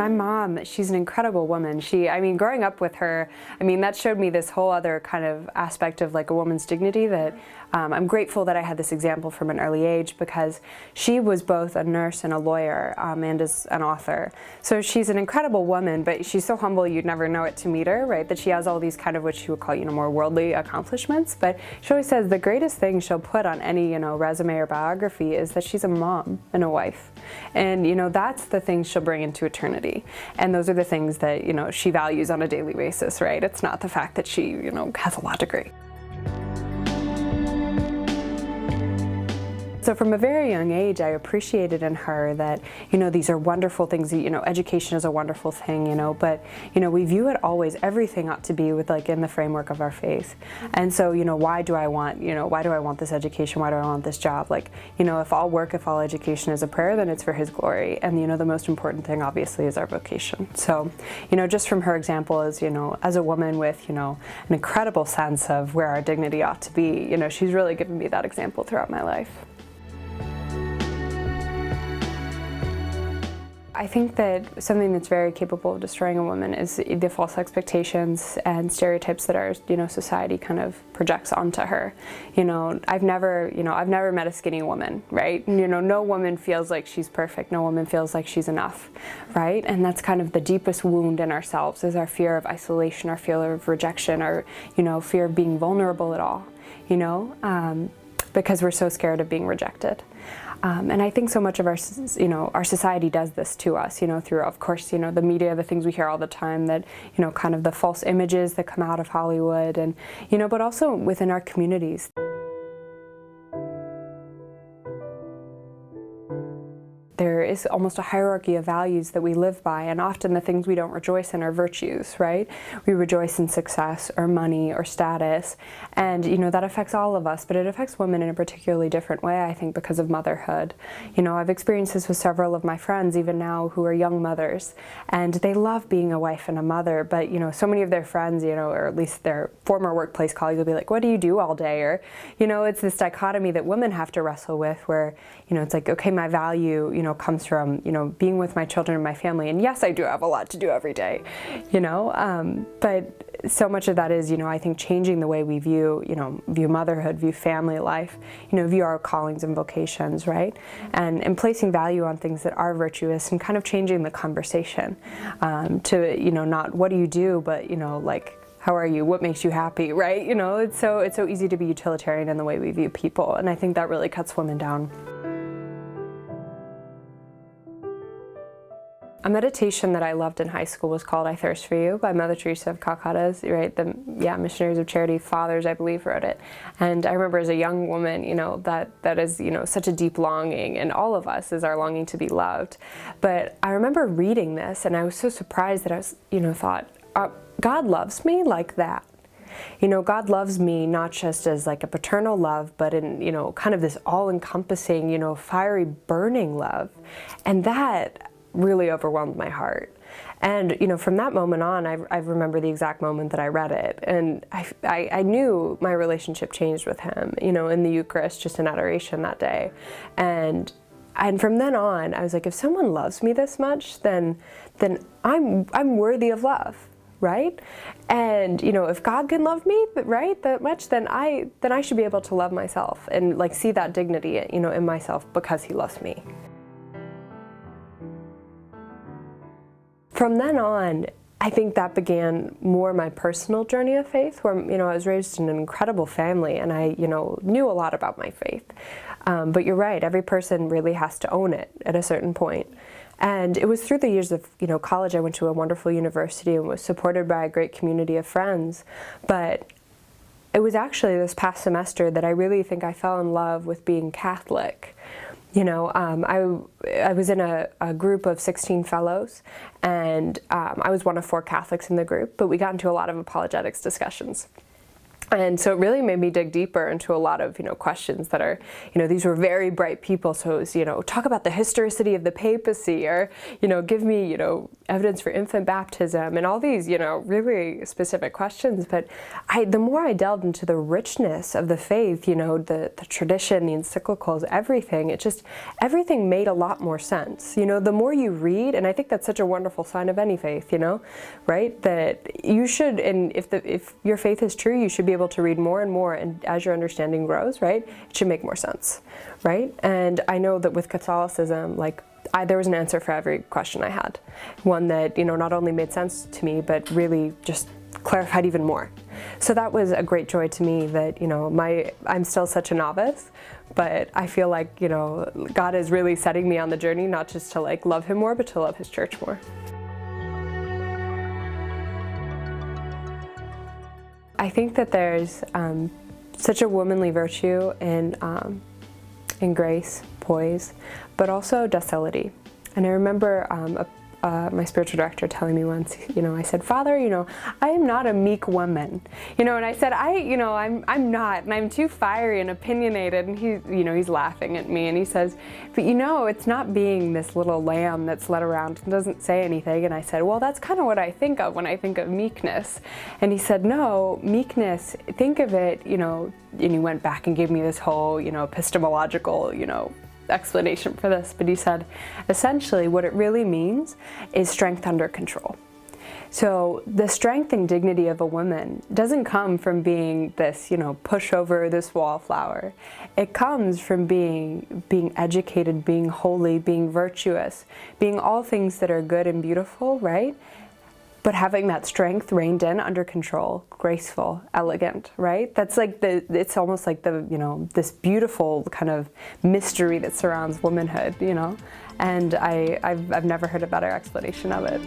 My mom, she's an incredible woman. I mean, growing up with her, I mean, that showed me this whole other kind of aspect of like a woman's dignity that I'm grateful that I had this example from an early age, because she was both a nurse and a lawyer and is an author. So she's an incredible woman, but she's so humble you'd never know it to meet her, right? That she has all these kind of what she would call, more worldly accomplishments. But she always says the greatest thing she'll put on any, resume or biography is that she's a mom and a wife. And, that's the things she'll bring into eternity. And those are the things that, she values on a daily basis, right? It's not the fact that she, has a law degree. So from a very young age, I appreciated in her that, these are wonderful things, education is a wonderful thing, but, we view it always, everything ought to be with in the framework of our faith. And so, why do I want this education? Why do I want this job? If all education is a prayer, then it's for His glory. And, the most important thing obviously is our vocation. So, just from her example as, as a woman with, an incredible sense of where our dignity ought to be, she's really given me that example throughout my life. I think that something that's very capable of destroying a woman is the false expectations and stereotypes that our, society kind of projects onto her. I've never met a skinny woman, right? No woman feels like she's perfect. No woman feels like she's enough, right? And that's kind of the deepest wound in ourselves, is our fear of isolation, our fear of rejection, our, fear of being vulnerable at all, because we're so scared of being rejected. And I think so much of our society does this to us, through, of course, the media, the things we hear all the time that, kind of the false images that come out of Hollywood and, but also within our communities. There is almost a hierarchy of values that we live by, and often the things we don't rejoice in are virtues, right? We rejoice in success or money or status, and that affects all of us, but it affects women in a particularly different way, I think, because of motherhood. I've experienced this with several of my friends, even now, who are young mothers, and they love being a wife and a mother, but so many of their friends, or at least their former workplace colleagues will be like, what do you do all day? Or, it's this dichotomy that women have to wrestle with where, it's like, okay, my value, comes from, being with my children and my family. And yes, I do have a lot to do every day, but so much of that is, I think changing the way we view motherhood, view family life, view our callings and vocations, right? And placing value on things that are virtuous and kind of changing the conversation to, not what do you do, but, how are you? What makes you happy, right? It's so easy to be utilitarian in the way we view people. And I think that really cuts women down. A meditation that I loved in high school was called I Thirst for You by Mother Teresa of Calcutta's, right? The Missionaries of Charity Fathers, I believe, wrote it. And I remember as a young woman, that is, such a deep longing, and all of us is our longing to be loved. But I remember reading this and I was so surprised that I was, thought, God loves me like that. God loves me not just as like a paternal love, but in, kind of this all-encompassing, fiery, burning love. And that really overwhelmed my heart. And, from that moment on, I remember the exact moment that I read it. And I knew my relationship changed with Him, in the Eucharist, just in adoration that day. And from then on, I was like, if someone loves me this much, then I'm worthy of love. Right? And, if God can love me, right, that much, then I should be able to love myself and see that dignity, in myself because He loves me. From then on, I think that began more my personal journey of faith, where, I was raised in an incredible family and I, knew a lot about my faith. But you're right, every person really has to own it at a certain point. And it was through the years of, college. I went to a wonderful university and was supported by a great community of friends. But it was actually this past semester that I really think I fell in love with being Catholic. I was in a group of 16 fellows, and I was one of 4 Catholics in the group, but we got into a lot of apologetics discussions. And so it really made me dig deeper into a lot of, questions that are, these were very bright people. So it was, talk about the historicity of the papacy, or, give me, evidence for infant baptism and all these, really specific questions. But the more I delved into the richness of the faith, the tradition, the encyclicals, everything, everything made a lot more sense. The more you read, and I think that's such a wonderful sign of any faith, right? That you should, and if your faith is true, you should be able to read more and more, and as your understanding grows, right, it should make more sense, right? And I know that with Catholicism, there was an answer for every question I had. One that, not only made sense to me, but really just clarified even more. So that was a great joy to me that, I'm still such a novice, but I feel like, God is really setting me on the journey, not just to love Him more, but to love His church more. I think that there's such a womanly virtue in grace, poise, but also docility. And I remember my spiritual director telling me once, I said, "Father, I am not a meek woman." And I said, I'm not, and I'm too fiery and opinionated. And he's laughing at me, and he says, "But it's not being this little lamb that's led around and doesn't say anything." And I said, "Well, that's kind of what I think of when I think of meekness." And he said, "No, meekness, think of it, and he went back and gave me this whole, epistemological, explanation for this, but he said, essentially what it really means is strength under control. So the strength and dignity of a woman doesn't come from being this, pushover, this wallflower. It comes from being educated, being holy, being virtuous, being all things that are good and beautiful, right? But having that strength reined in, under control, graceful, elegant, right? That's it's almost like this beautiful kind of mystery that surrounds womanhood, and I've never heard a better explanation of it.